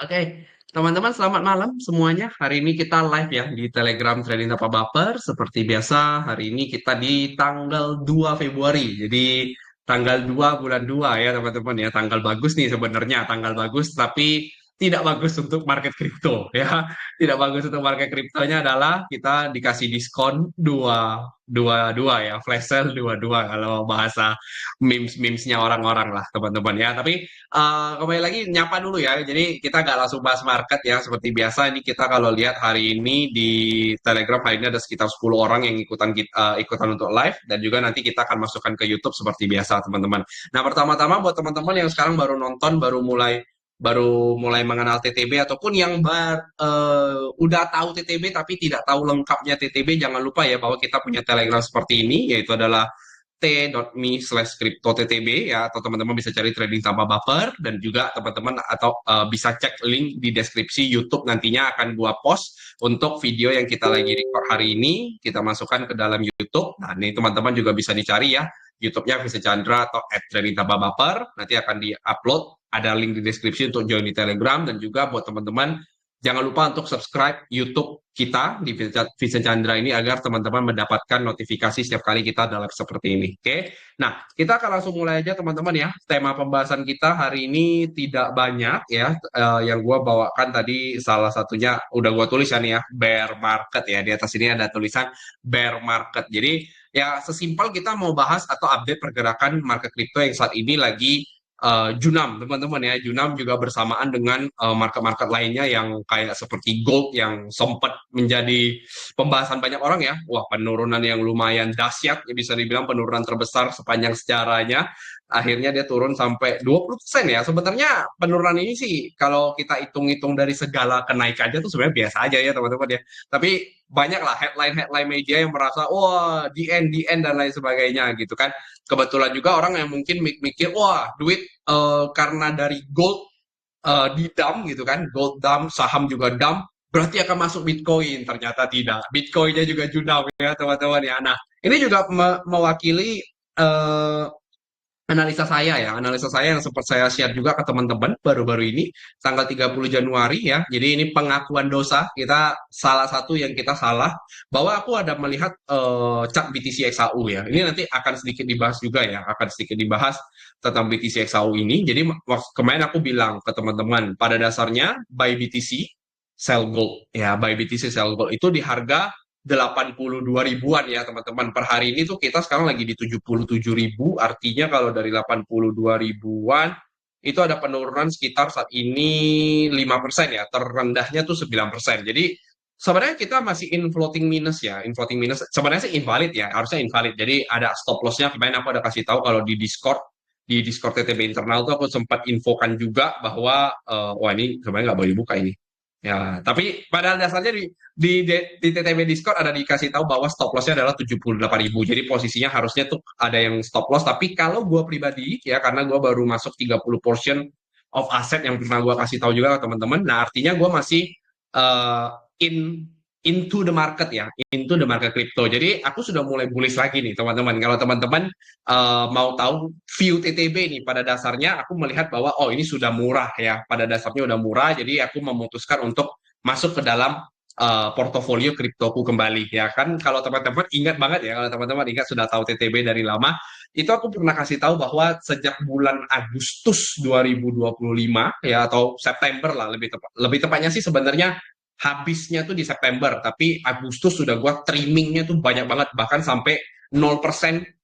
Oke, teman-teman selamat malam semuanya. Hari ini kita live ya di Telegram Trading Tanpa Baper. Seperti biasa, hari ini kita di tanggal 2 Februari. Jadi tanggal 2 bulan 2 ya teman-teman ya. Tanggal bagus nih sebenarnya, tanggal bagus tapi tidak bagus untuk market kripto ya. Tidak bagus untuk market kriptonya adalah kita dikasih diskon dua ya, flash sale dua kalau bahasa memesnya orang-orang lah teman-teman ya. Tapi kembali lagi nyapa dulu ya. Jadi kita nggak langsung bahas market ya. Seperti biasa ini kita kalau lihat hari ini di Telegram hari ini ada sekitar 10 orang yang ikutan untuk live dan juga nanti kita akan masukkan ke YouTube seperti biasa teman-teman. Nah, pertama-tama buat teman-teman yang sekarang baru nonton, baru mulai mengenal TTB ataupun yang udah tahu TTB tapi tidak tahu lengkapnya TTB, jangan lupa ya bahwa kita punya Telegram seperti ini, yaitu adalah t.me/crypto_ttb ya, atau teman-teman bisa cari trading tanpa buffer, dan juga teman-teman atau bisa cek link di deskripsi YouTube, nantinya akan gua post untuk video yang kita lagi record hari ini kita masukkan ke dalam YouTube. Nah, ini teman-teman juga bisa dicari ya YouTube-nya Vincent Chandra atau @trading tanpa buffer, nanti akan di-upload, ada link di deskripsi untuk join di Telegram. Dan juga buat teman-teman jangan lupa untuk subscribe YouTube kita di Vincent Chandra ini agar teman-teman mendapatkan notifikasi setiap kali kita ada live seperti ini. Oke. Nah, kita akan langsung mulai aja teman-teman ya. Tema pembahasan kita hari ini tidak banyak ya. Yang gue bawakan tadi salah satunya udah gue tulis ya nih ya, bear market ya. Di atas ini ada tulisan bear market. Jadi ya sesimpel kita mau bahas atau update pergerakan market kripto yang saat ini lagi Junam, teman-teman ya. Junam juga bersamaan dengan market-market lainnya yang kayak seperti gold yang sempat menjadi pembahasan banyak orang ya. Wah, penurunan yang lumayan dahsyat, ya bisa dibilang penurunan terbesar sepanjang sejarahnya. Akhirnya dia turun sampai 20% ya. Sebenarnya penurunan ini sih kalau kita hitung-hitung dari segala kenaikannya tuh sebenarnya biasa aja ya teman-teman ya. Tapi banyak lah headline-headline media yang merasa wah di end dan lain sebagainya gitu kan. Kebetulan juga orang yang mungkin mikir, wah duit karena dari gold di dump gitu kan, gold dump, saham juga dump, berarti akan masuk Bitcoin. Ternyata tidak, Bitcoinnya juga junam ya teman-teman ya. Nah, ini juga mewakili eh, analisa saya yang sempat saya share juga ke teman-teman baru-baru ini, tanggal 30 Januari ya. Jadi ini pengakuan dosa kita, salah satu yang kita salah, bahwa aku ada melihat chart BTC XAU ya. Ini nanti akan sedikit dibahas juga ya, akan sedikit dibahas tentang BTC XAU ini. Jadi kemarin aku bilang ke teman-teman, pada dasarnya buy BTC, sell gold ya, buy BTC, sell gold itu di harga 82 ribuan ya teman-teman. Per hari ini tuh kita sekarang lagi di 77 ribu, artinya kalau dari 82 ribuan itu ada penurunan sekitar saat ini 5% ya, terendahnya tuh 9%. Jadi sebenarnya kita masih in floating minus ya, in floating minus sebenarnya sih invalid ya, harusnya invalid. Jadi ada stop lossnya, kemarin aku ada kasih tahu kalau di Discord TTB internal tuh aku sempat infokan juga bahwa wah ini sebenarnya nggak boleh buka ini. Ya, tapi pada dasarnya di TTB Discord ada dikasih tahu bahwa stop lossnya adalah 78 ribu. Jadi posisinya harusnya tuh ada yang stop loss. Tapi kalau gue pribadi ya, karena gue baru masuk 30 portion of asset yang pernah gue kasih tahu juga ke teman-teman. Nah, artinya gue masih uh, in into the market ya, into the market crypto. Jadi aku sudah mulai bullish lagi nih teman-teman. Kalau teman-teman mau tahu view TTB nih, pada dasarnya aku melihat bahwa oh ini sudah murah ya, pada dasarnya udah murah, jadi aku memutuskan untuk masuk ke dalam portofolio kriptoku kembali ya kan. Kalau teman-teman ingat banget ya, kalau teman-teman ingat sudah tahu TTB dari lama, itu aku pernah kasih tahu bahwa sejak bulan Agustus 2025 ya, atau September lah, lebih tepatnya sih sebenarnya habisnya tuh di September, tapi Agustus sudah gua trimmingnya tuh banyak banget, bahkan sampai 0%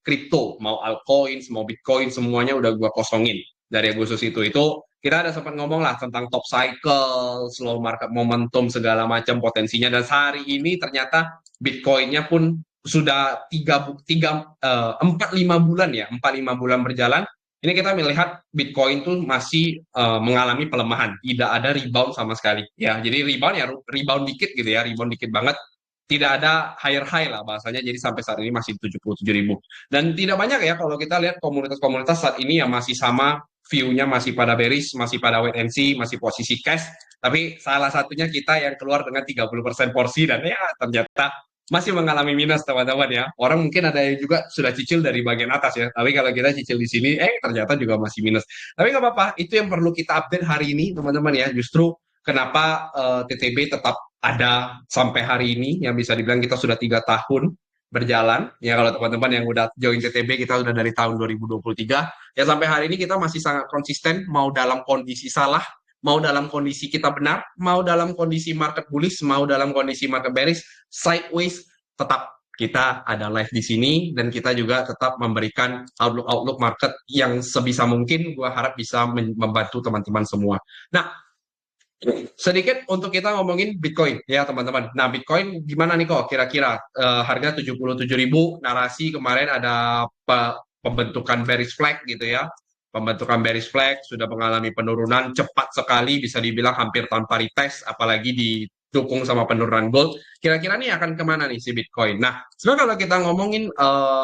kripto, mau altcoins, mau Bitcoin, semuanya udah gua kosongin dari Agustus itu. Itu kita ada sempat ngomong lah tentang top cycle, slow market momentum, segala macam potensinya. Dan sehari ini ternyata Bitcoinnya pun sudah 4-5 bulan ya, 4-5 bulan berjalan. Ini kita melihat Bitcoin tuh masih mengalami pelemahan, tidak ada rebound sama sekali. Ya, jadi rebound ya rebound dikit gitu ya, rebound dikit banget, tidak ada higher high lah bahasanya. Jadi sampai saat ini masih 77 ribu. Dan tidak banyak ya kalau kita lihat komunitas-komunitas saat ini yang masih sama view-nya, masih pada bearish, masih pada wait and see, masih posisi cash. Tapi salah satunya kita yang keluar dengan 30% porsi dan ya ternyata masih mengalami minus teman-teman ya. Orang mungkin ada yang juga sudah cicil dari bagian atas ya. Tapi kalau kita cicil di sini, ternyata juga masih minus. Tapi nggak apa-apa, itu yang perlu kita update hari ini teman-teman ya. Justru kenapa TTB tetap ada sampai hari ini, yang bisa dibilang kita sudah 3 tahun berjalan. Ya kalau teman-teman yang udah join TTB, kita sudah dari tahun 2023. Ya sampai hari ini kita masih sangat konsisten, mau dalam kondisi salah, mau dalam kondisi kita benar, mau dalam kondisi market bullish, mau dalam kondisi market bearish, sideways, tetap kita ada live di sini dan kita juga tetap memberikan outlook market yang sebisa mungkin gue harap bisa membantu teman-teman semua. Nah, sedikit untuk kita ngomongin Bitcoin ya teman-teman. Nah, Bitcoin gimana nih kok kira-kira harga 77.000, narasi kemarin ada pembentukan bearish flag gitu ya. Pembentukan bearish flag sudah mengalami penurunan cepat sekali, bisa dibilang hampir tanpa retest, apalagi didukung sama penurunan gold. Kira-kira nih akan kemana nih si Bitcoin? Nah, sebenarnya kalau kita ngomongin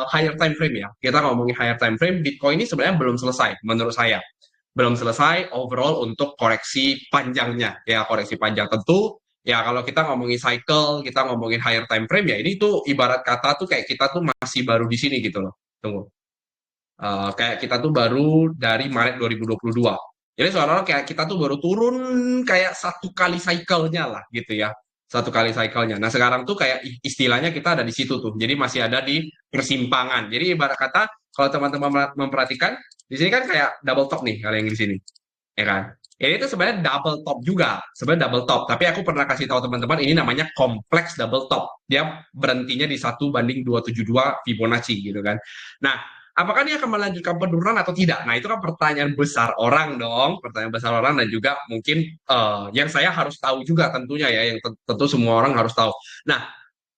higher time frame ya, kita ngomongin higher time frame, Bitcoin ini sebenarnya belum selesai menurut saya, belum selesai overall untuk koreksi panjangnya. Ya, koreksi panjang tentu. Ya, kalau kita ngomongin cycle, kita ngomongin higher time frame, ya ini tuh ibarat kata tuh kayak kita tuh masih baru di sini gitu loh. Tunggu. Kayak kita tuh baru dari Maret 2022. Jadi seolah-olah kayak kita tuh baru turun kayak satu kali cycle-nya lah gitu ya. Satu kali cycle-nya. Nah sekarang tuh kayak istilahnya kita ada di situ tuh. Jadi masih ada di persimpangan. Jadi ibarat kata kalau teman-teman memperhatikan, di sini kan kayak double top nih kalau yang di sini. Ya kan? Ini tuh sebenarnya double top juga. Sebenarnya double top. Tapi aku pernah kasih tahu teman-teman ini namanya kompleks double top. Dia berhentinya di 1:272 Fibonacci gitu kan. Nah, apakah dia akan melanjutkan penurunan atau tidak? Nah, itu kan pertanyaan besar orang dong, pertanyaan besar orang dan juga mungkin yang saya harus tahu juga tentunya ya, yang tentu semua orang harus tahu. Nah,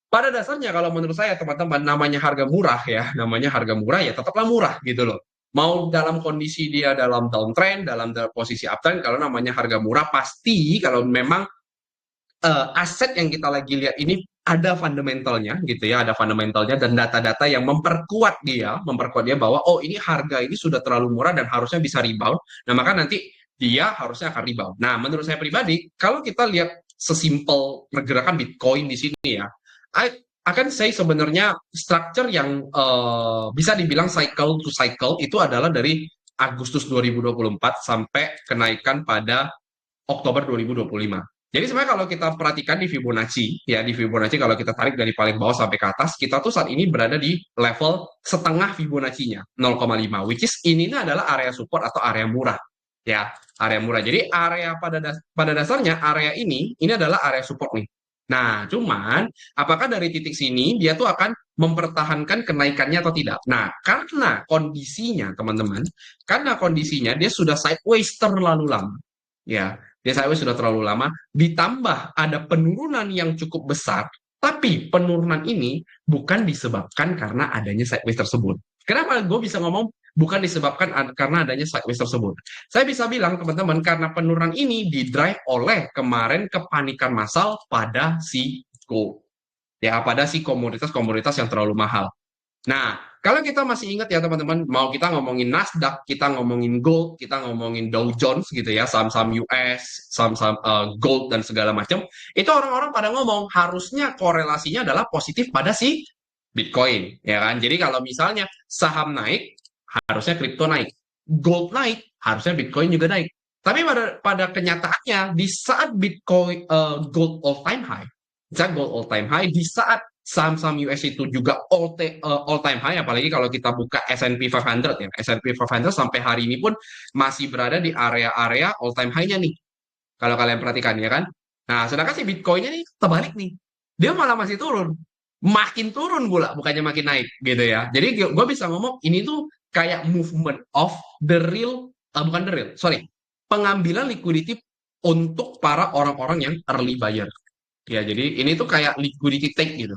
pada dasarnya kalau menurut saya teman-teman namanya harga murah ya, namanya harga murah ya tetaplah murah gitu loh. Mau dalam kondisi dia dalam downtrend, dalam posisi uptrend, kalau namanya harga murah pasti kalau memang aset yang kita lagi lihat ini ada fundamentalnya gitu ya, ada fundamentalnya dan data-data yang memperkuat dia bahwa oh ini harga ini sudah terlalu murah dan harusnya bisa rebound. Nah, maka nanti dia harusnya akan rebound. Nah, menurut saya pribadi, kalau kita lihat sesimpel pergerakan Bitcoin di sini ya, akan saya sebenarnya structure yang bisa dibilang cycle to cycle itu adalah dari Agustus 2024 sampai kenaikan pada Oktober 2025. Jadi sebenarnya kalau kita perhatikan di Fibonacci, ya di Fibonacci kalau kita tarik dari paling bawah sampai ke atas, kita tuh saat ini berada di level setengah Fibonacci-nya, 0,5, which is ini adalah area support atau area murah, ya area murah. Jadi area pada dasarnya area ini adalah area support nih. Nah, cuman apakah dari titik sini dia tuh akan mempertahankan kenaikannya atau tidak? Nah, karena kondisinya dia sudah sideways terlalu lama, ya dia sideways sudah terlalu lama, ditambah ada penurunan yang cukup besar, tapi penurunan ini bukan disebabkan karena adanya sideways tersebut. Kenapa gue bisa ngomong bukan disebabkan karena adanya sideways tersebut? Saya bisa bilang teman-teman karena penurunan ini didrive oleh kemarin kepanikan massal pada si gold, ya pada si komoditas-komoditas yang terlalu mahal. Nah, kalau kita masih ingat ya teman-teman, mau kita ngomongin Nasdaq, kita ngomongin gold, kita ngomongin Dow Jones gitu ya, saham-saham US, saham-saham gold dan segala macam, itu orang-orang pada ngomong harusnya korelasinya adalah positif pada si Bitcoin, ya kan? Jadi kalau misalnya saham naik, harusnya kripto naik. Gold naik, harusnya Bitcoin juga naik. Tapi pada kenyataannya di saat Bitcoin gold all time high, di saat saham-saham US itu juga all time high, apalagi kalau kita buka S&P 500 ya. S&P 500 sampai hari ini pun masih berada di area-area all time high-nya nih. Kalau kalian perhatikan ya kan. Nah, sedangkan si Bitcoin-nya nih terbalik nih. Dia malah masih turun. Makin turun pula, bukannya makin naik gitu ya. Jadi gue bisa ngomong ini tuh kayak movement of the real, bukan the real, sorry. Pengambilan liquidity untuk para orang-orang yang early buyer. Ya, jadi ini tuh kayak liquidity take gitu.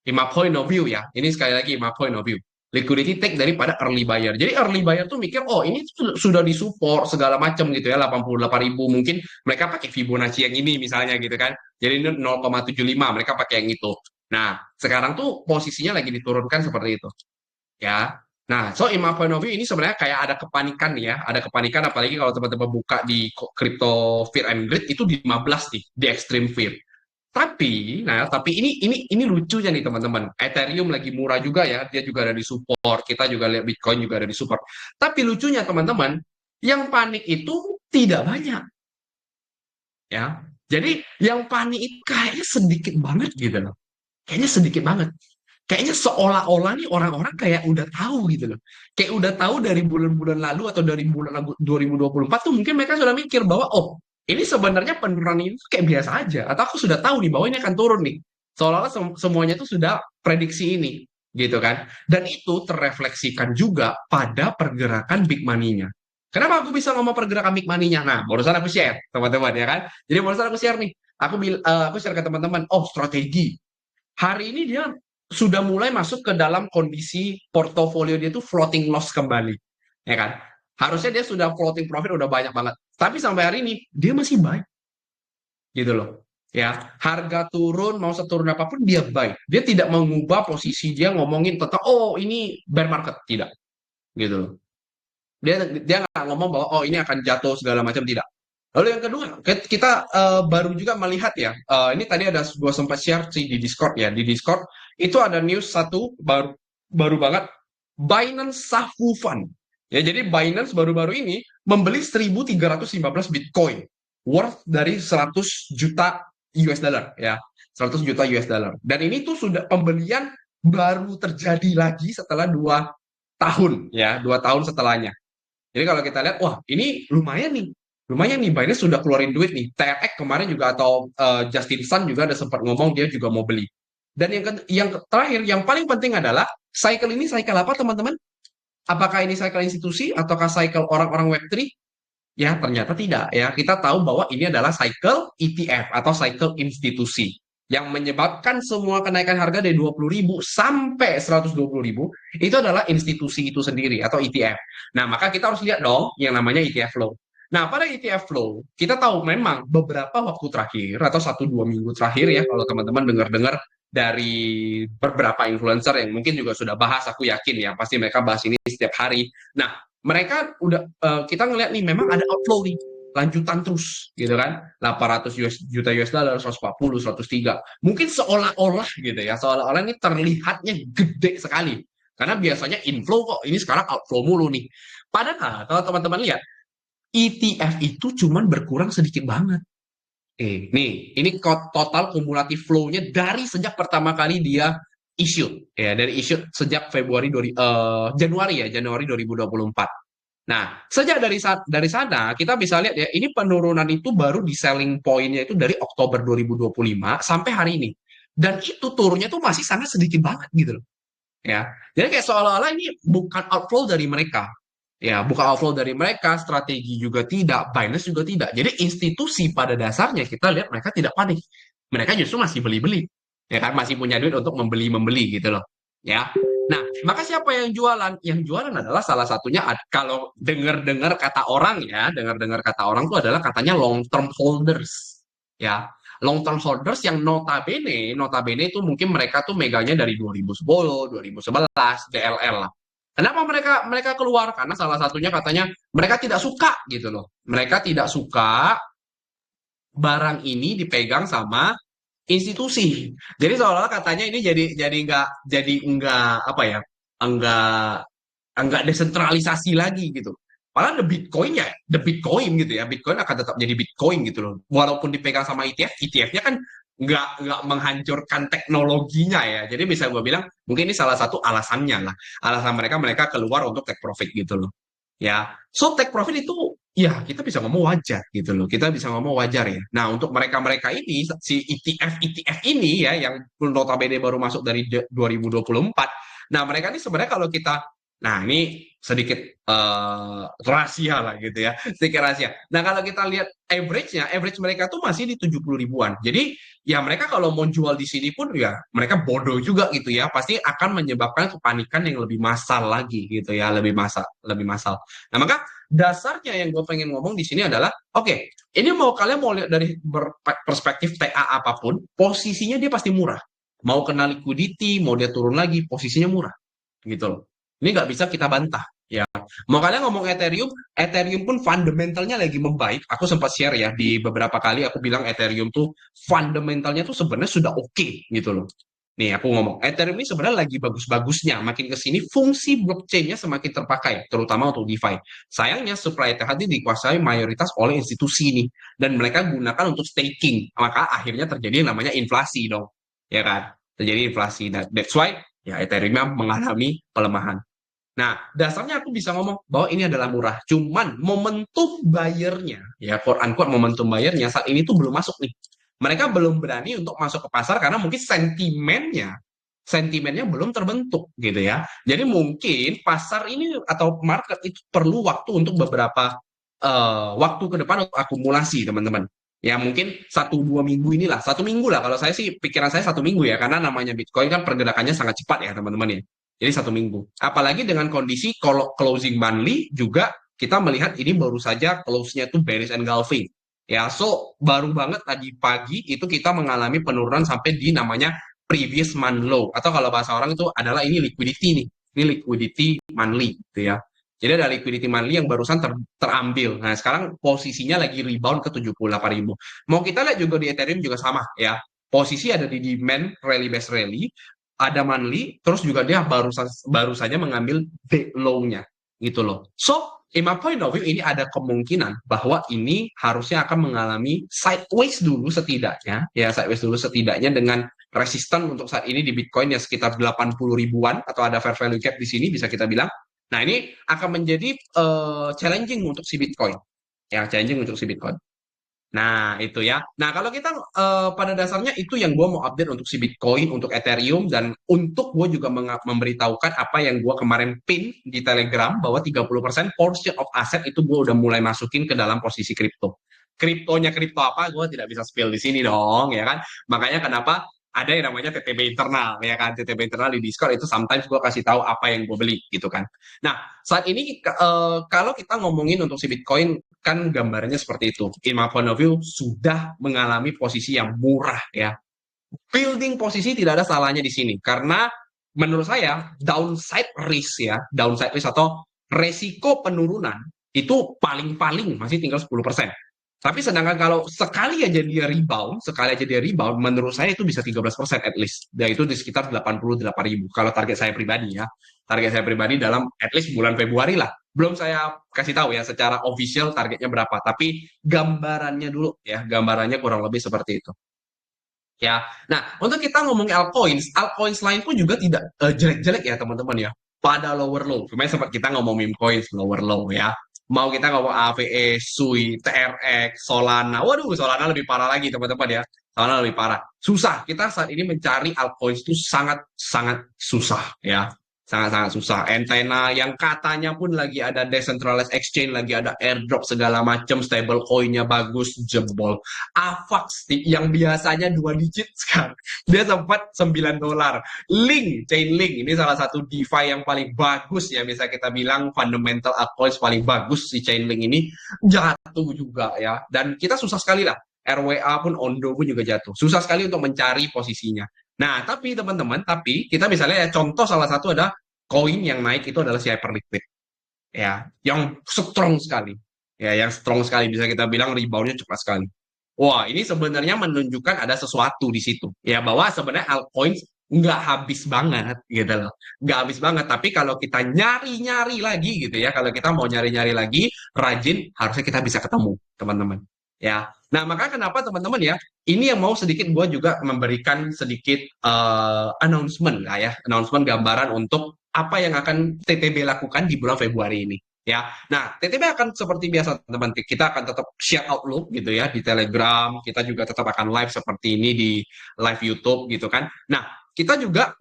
In my point of view ya, ini sekali lagi in my point of view. Liquidity take daripada early buyer. Jadi early buyer tuh mikir, oh ini sudah disupport segala macam gitu ya, 88.000 mungkin mereka pakai Fibonacci yang ini misalnya gitu kan. Jadi ini 0,75 mereka pakai yang itu. Nah, sekarang tuh posisinya lagi diturunkan seperti itu. Ya. Nah, so in my point of view ini sebenarnya kayak ada kepanikan ya, ada kepanikan apalagi kalau teman-teman buka di crypto fear and greed itu di 15 nih, di extreme fear. Tapi ini lucunya nih teman-teman. Ethereum lagi murah juga ya, dia juga ada di support. Kita juga lihat Bitcoin juga ada di support. Tapi lucunya teman-teman, yang panik itu tidak banyak. ya. Jadi yang panik itu kayaknya sedikit banget gitu loh. Kayaknya sedikit banget. Kayaknya seolah-olah nih orang-orang kayak udah tahu gitu loh. Kayak udah tahu dari bulan-bulan lalu atau dari bulan 2024 tuh mungkin mereka sudah mikir bahwa oh, ini sebenarnya penurunan ini tuh kayak biasa aja. Atau aku sudah tahu nih bahwa ini akan turun nih. Seolah-olah semuanya tuh sudah prediksi ini gitu kan. Dan itu terrefleksikan juga pada pergerakan big money-nya. Kenapa aku bisa ngomong pergerakan big money-nya? Nah, barusan aku share, teman-teman ya kan. Jadi barusan aku share nih. Aku share ke teman-teman, oh strategi hari ini dia sudah mulai masuk ke dalam kondisi portofolio dia itu floating loss kembali, ya kan? Harusnya dia sudah floating profit udah banyak banget, tapi sampai hari ini dia masih buy, gitu loh. Ya, harga turun mau seturun apapun dia buy. Dia tidak mengubah posisi dia ngomongin tentang oh ini bear market, tidak, gitu loh. Dia nggak ngomong bahwa oh ini akan jatuh segala macam, tidak. Lalu yang kedua, kita baru juga melihat ya, ini tadi ada gua sempat share sih di Discord ya, di Discord itu ada news satu baru baru banget Binance Safu Fund. Ya, jadi Binance baru-baru ini membeli 1.315 Bitcoin worth dari 100 juta US dollar ya, 100 juta US dollar. Dan ini tuh sudah pembelian baru terjadi lagi setelah 2 tahun ya, 2 tahun setelahnya. Jadi kalau kita lihat, wah ini lumayan nih, Binance sudah keluarin duit nih. TRX kemarin juga atau Justin Sun juga ada sempat ngomong dia juga mau beli. Dan yang terakhir, yang paling penting adalah cycle ini cycle apa teman-teman? Apakah ini cycle institusi ataukah cycle orang-orang Web3? Ya ternyata tidak ya. Kita tahu bahwa ini adalah cycle ETF atau cycle institusi yang menyebabkan semua kenaikan harga dari 20.000 sampai 120.000 itu adalah institusi itu sendiri atau ETF. Nah, maka kita harus lihat dong yang namanya ETF flow. Nah, pada ETF flow, kita tahu memang beberapa waktu terakhir atau 1-2 minggu terakhir ya, kalau teman-teman dengar-dengar dari beberapa influencer yang mungkin juga sudah bahas, aku yakin ya, pasti mereka bahas ini setiap hari. Nah, mereka udah kita ngelihat nih memang ada outflow nih lanjutan terus gitu kan 800 juta US dollar 140 103 mungkin seolah-olah gitu ya seolah-olah ini terlihatnya gede sekali karena biasanya inflow kok ini sekarang outflow mulu nih padahal kalau teman-teman lihat ETF itu cuman berkurang sedikit banget nih ini total kumulatif flow-nya dari sejak pertama kali dia issue ya dari issue sejak Januari 2024. Nah, sejak dari sana kita bisa lihat ya, ini penurunan itu baru di selling point-nya itu dari Oktober 2025 sampai hari ini. Dan itu turunnya tuh masih sangat sedikit banget gitu loh. Ya. Jadi kayak seolah-olah ini bukan outflow dari mereka. Ya, bukan outflow dari mereka, strategi juga tidak, Binance juga tidak. Jadi institusi pada dasarnya kita lihat mereka tidak panik. Mereka justru masih beli-beli. Ya kan, masih punya duit untuk membeli-membeli gitu loh. Ya. Nah, maka siapa yang jualan? Yang jualan adalah salah satunya kalau dengar-dengar kata orang ya, dengar-dengar kata orang itu adalah katanya long term holders. Ya, long term holders yang notabene itu mungkin mereka tuh megangnya dari 2010, 2011, DLL lah. Kenapa mereka mereka keluar? Karena salah satunya katanya mereka tidak suka gitu loh. Mereka tidak suka barang ini dipegang sama institusi. Jadi seolah-olah katanya ini jadi nggak apa ya enggak enggak desentralisasi lagi gitu. Padahal the Bitcoin gitu ya, Bitcoin akan tetap jadi Bitcoin gitu loh. Walaupun dipegang sama ETF, ETF-nya kan nggak menghancurkan teknologinya ya. Jadi bisa gue bilang mungkin ini salah satu alasannya lah. Alasan mereka keluar untuk take profit gitu loh. Ya, so take profit itu ya kita bisa ngomong wajar gitu loh. Kita bisa ngomong wajar ya. Nah, untuk mereka-mereka ini si ETF ini ya yang notabene baru masuk dari 2024. Nah, mereka ini sebenarnya kalau kita nah ini sedikit rahasia lah gitu ya. Sedikit rahasia. Nah, kalau kita lihat average-nya, average mereka tuh masih di 70 ribuan. Jadi, ya mereka kalau mau jual di sini pun ya mereka bodoh juga gitu ya. Pasti akan menyebabkan kepanikan yang lebih massal lagi gitu ya, lebih massal, lebih massal. Nah, maka dasarnya yang gue pengen ngomong di sini adalah, oke, ini kalian mau lihat dari perspektif TA apapun, posisinya dia pasti murah. Mau kena liquidity, mau dia turun lagi, posisinya murah. Gitu loh. Ini nggak bisa kita bantah. Ya, mau kalian ngomong Ethereum, Ethereum pun fundamentalnya lagi membaik. Aku sempat share ya di beberapa kali aku bilang Ethereum tuh fundamentalnya tuh sebenarnya sudah oke gitu loh. Nih aku ngomong, Ethereum ini sebenarnya lagi bagus-bagusnya. Makin ke sini fungsi blockchain-nya semakin terpakai, terutama untuk DeFi. Sayangnya supply Ether ini dikuasai mayoritas oleh institusi nih, dan mereka gunakan untuk staking. Maka akhirnya terjadi yang namanya inflasi dong, ya kan? Terjadi inflasi. Nah, that's why ya Ethereum mengalami pelemahan. Nah, dasarnya aku bisa ngomong bahwa ini adalah murah. Cuman momentum bayarnya, ya quote unquote momentum bayarnya saat ini tuh belum masuk nih. Mereka belum berani untuk masuk ke pasar karena mungkin sentimennya belum terbentuk gitu ya. Jadi mungkin pasar ini atau market itu perlu waktu untuk beberapa waktu ke depan untuk akumulasi teman-teman. Ya mungkin 1-2 minggu inilah, 1 minggu lah. Kalau saya sih pikiran saya 1 minggu ya, karena namanya Bitcoin kan pergerakannya sangat cepat ya teman-teman ya. Jadi 1 minggu. Apalagi dengan kondisi kalau closing monthly juga kita melihat ini baru saja close-nya itu bearish engulfing. Ya, so baru banget tadi pagi itu kita mengalami penurunan sampai di namanya previous month low, atau kalau bahasa orang itu adalah ini liquidity nih. Ini liquidity monthly gitu ya. Jadi ada liquidity monthly yang barusan terambil. Nah, sekarang posisinya lagi rebound ke 78.000. Mau kita lihat juga di Ethereum juga sama ya. Posisi ada di demand rally base rally, ada monthly, terus juga dia baru saja mengambil day low-nya gitu loh. So, in my point of view, ini ada kemungkinan bahwa ini harusnya akan mengalami sideways dulu setidaknya, ya sideways dulu setidaknya dengan resisten untuk saat ini di Bitcoin ya sekitar 80 ribuan atau ada fair value gap di sini bisa kita bilang. Nah, ini akan menjadi challenging untuk si Bitcoin. Ya, challenging untuk si Bitcoin. Nah, itu ya. Nah, kalau kita pada dasarnya itu yang gue mau update untuk si Bitcoin, untuk Ethereum, dan untuk gue juga memberitahukan apa yang gue kemarin pin di Telegram, bahwa 30% portion of asset itu gue udah mulai masukin ke dalam posisi kripto. Kriptonya kripto apa, gue tidak bisa spill di sini dong, ya kan? Makanya kenapa ada yang namanya TTB internal, ya kan? TTB internal di Discord itu sometimes gue kasih tahu apa yang gue beli, gitu kan. Nah, saat ini kalau kita ngomongin untuk si Bitcoin, kan gambarnya seperti itu. In my point of view, sudah mengalami posisi yang murah ya. Building posisi tidak ada salahnya di sini. Karena menurut saya, downside risk ya, downside risk atau resiko penurunan, itu paling-paling masih tinggal 10%. Tapi sedangkan kalau sekali aja dia rebound, menurut saya itu bisa 13% at least. Dan itu di sekitar 88.000. Kalau target saya pribadi ya. Target saya pribadi dalam at least bulan Februari lah. Belum saya kasih tahu ya secara official targetnya berapa. Tapi gambarannya dulu ya. Gambarannya kurang lebih seperti itu. Ya, nah untuk kita ngomongin altcoins lain pun juga tidak jelek-jelek ya teman-teman ya. Pada lower low, kemarin sempat kita ngomong meme coins lower low ya. Mau kita ngomong AVE, SUI, TRX, Solana, waduh Solana lebih parah lagi teman-teman ya. Solana lebih parah. Susah, kita saat ini mencari altcoins itu sangat-sangat susah ya. Sangat-sangat susah. Entena yang katanya pun lagi ada decentralized exchange, lagi ada airdrop segala macam, stable coinnya bagus, jebol. AVAX yang biasanya 2 digit sekarang dia sempat $9. Chainlink ini salah satu DeFi yang paling bagus ya, bisa kita bilang fundamental altcoins paling bagus si Chainlink ini jatuh juga ya, dan kita susah sekali lah. RWA pun Ondo pun juga jatuh, susah sekali untuk mencari posisinya. Nah, tapi teman-teman, tapi kita misalnya ya, contoh salah satu ada koin yang naik itu adalah si Hyperliquid ya, yang strong sekali ya, yang strong sekali, bisa kita bilang reboundnya cepat sekali. Wah, ini sebenarnya menunjukkan ada sesuatu di situ. Ya, bahwa sebenarnya altcoins nggak habis banget gitu loh. Nggak habis banget. Tapi kalau kita nyari-nyari lagi gitu ya, kalau kita mau nyari-nyari lagi, rajin, harusnya kita bisa ketemu, teman-teman. Ya. Nah, maka kenapa teman-teman ya, ini yang mau sedikit gue juga memberikan sedikit announcement lah ya, announcement gambaran untuk apa yang akan TTB lakukan di bulan Februari ini. Ya, nah TTB akan seperti biasa teman-teman, kita akan tetap share outlook gitu ya di Telegram, kita juga tetap akan live seperti ini di live YouTube gitu kan. Nah, kita juga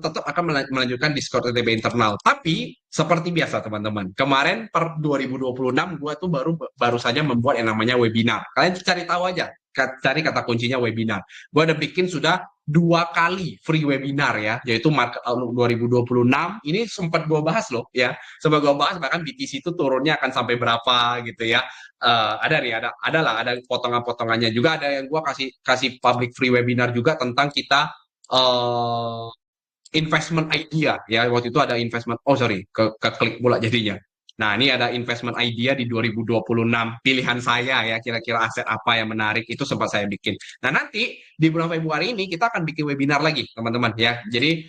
tetap akan melanjutkan Discord TTB internal. Tapi seperti biasa teman-teman, kemarin per 2026 gua tuh baru saja membuat yang namanya webinar. Kalian cari tahu aja, cari kata kuncinya webinar. Gua udah bikin sudah 2 kali free webinar ya, yaitu Market Outlook 2026. Ini sempat gue bahas loh ya, sempat gue bahas bahkan BTC itu turunnya akan sampai berapa gitu ya. Ada nih, ada potongan-potongannya juga, ada yang gue kasih public free webinar juga tentang kita investment idea ya. Waktu itu ada investment, oh sorry, ke klik pula jadinya. Nah, ini ada investment idea di 2026. Pilihan saya ya, kira-kira aset apa yang menarik itu sempat saya bikin. Nah, nanti di bulan Februari ini kita akan bikin webinar lagi, teman-teman ya. Jadi,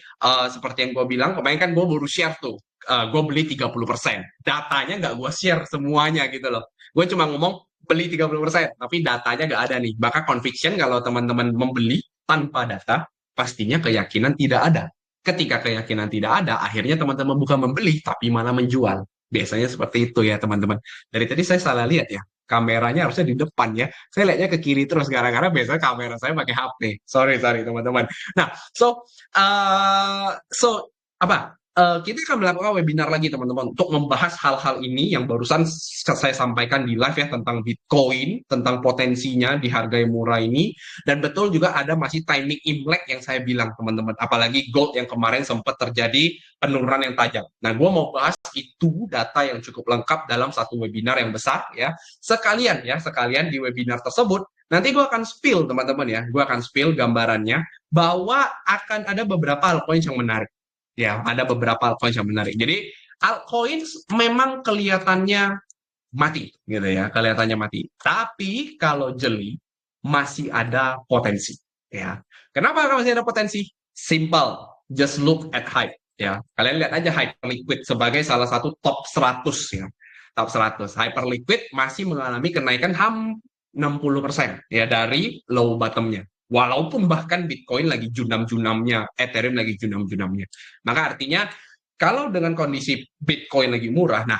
seperti yang gue bilang, kemarin kan gue baru share tuh. Gue beli 30%. Datanya nggak gue share semuanya gitu loh. Gue cuma ngomong beli 30%, tapi datanya nggak ada nih. Maka conviction kalau teman-teman membeli tanpa data, pastinya keyakinan tidak ada. Ketika keyakinan tidak ada, akhirnya teman-teman bukan membeli, tapi malah menjual. Biasanya seperti itu ya teman-teman. Dari tadi saya salah lihat ya. Kameranya harusnya di depan ya. Saya lihatnya ke kiri terus gara-gara biasanya kamera saya pakai HP. Sorry teman-teman. Nah, so apa? Kita akan melakukan webinar lagi teman-teman untuk membahas hal-hal ini yang barusan saya sampaikan di live ya tentang Bitcoin, tentang potensinya di harga yang murah ini, dan betul juga ada masih timing Imlek yang saya bilang teman-teman. Apalagi gold yang kemarin sempat terjadi penurunan yang tajam. Nah, gue mau bahas itu data yang cukup lengkap dalam satu webinar yang besar ya. Sekalian di webinar tersebut nanti gue akan spill teman-teman ya. Gue akan spill gambarannya bahwa akan ada beberapa altcoin yang menarik. Ya, ada beberapa altcoin yang menarik. Jadi altcoin memang kelihatannya mati gitu ya, kelihatannya mati. Tapi kalau jeli masih ada potensi ya. Kenapa masih ada potensi? Simple, just look at hype ya. Kalian lihat aja Hyperliquid sebagai salah satu top 100 ya. Top 100. Hyperliquid masih mengalami kenaikan 60% ya dari low bottomnya. Walaupun bahkan Bitcoin lagi junam-junamnya, Ethereum lagi junam-junamnya. Maka artinya kalau dengan kondisi Bitcoin lagi murah, nah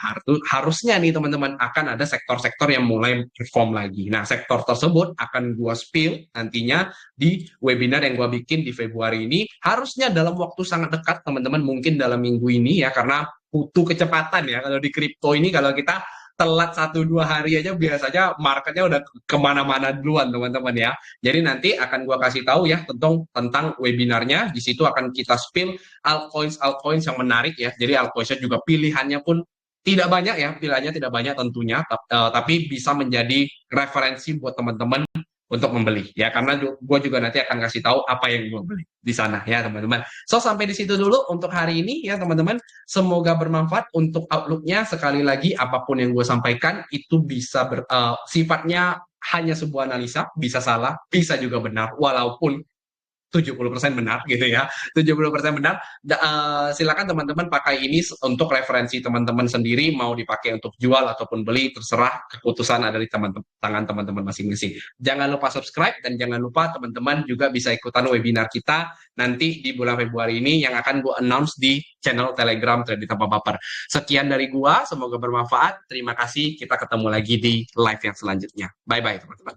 harusnya nih teman-teman akan ada sektor-sektor yang mulai perform lagi. Nah, sektor tersebut akan gua spill nantinya di webinar yang gua bikin di Februari ini. Harusnya dalam waktu sangat dekat, teman-teman, mungkin dalam minggu ini ya, karena butuh kecepatan ya. Kalau di kripto ini, kalau kita telat 1-2 hari aja biasanya marketnya udah kemana-mana duluan teman-teman ya. Jadi nanti akan gua kasih tahu ya tentang webinarnya. Di situ akan kita spill altcoins yang menarik ya. Jadi altcoinsnya juga pilihannya pun tidak banyak ya, pilihannya tidak banyak tentunya, tapi bisa menjadi referensi buat teman-teman untuk membeli ya, karena gue juga nanti akan kasih tahu apa yang gue beli di sana ya teman-teman. So sampai di situ dulu untuk hari ini ya teman-teman. Semoga bermanfaat untuk outlooknya. Sekali lagi apapun yang gue sampaikan itu bisa sifatnya hanya sebuah analisa, bisa salah, bisa juga benar, walaupun 70% benar gitu ya. 70% benar. Silakan teman-teman pakai ini untuk referensi teman-teman sendiri, mau dipakai untuk jual ataupun beli, terserah, keputusan ada di tangan teman-teman masing-masing. Jangan lupa subscribe dan jangan lupa teman-teman juga bisa ikutan webinar kita nanti di bulan Februari ini yang akan gue announce di channel Telegram Trading Tanpa Baper. Sekian dari gua, semoga bermanfaat. Terima kasih. Kita ketemu lagi di live yang selanjutnya. Bye bye teman-teman.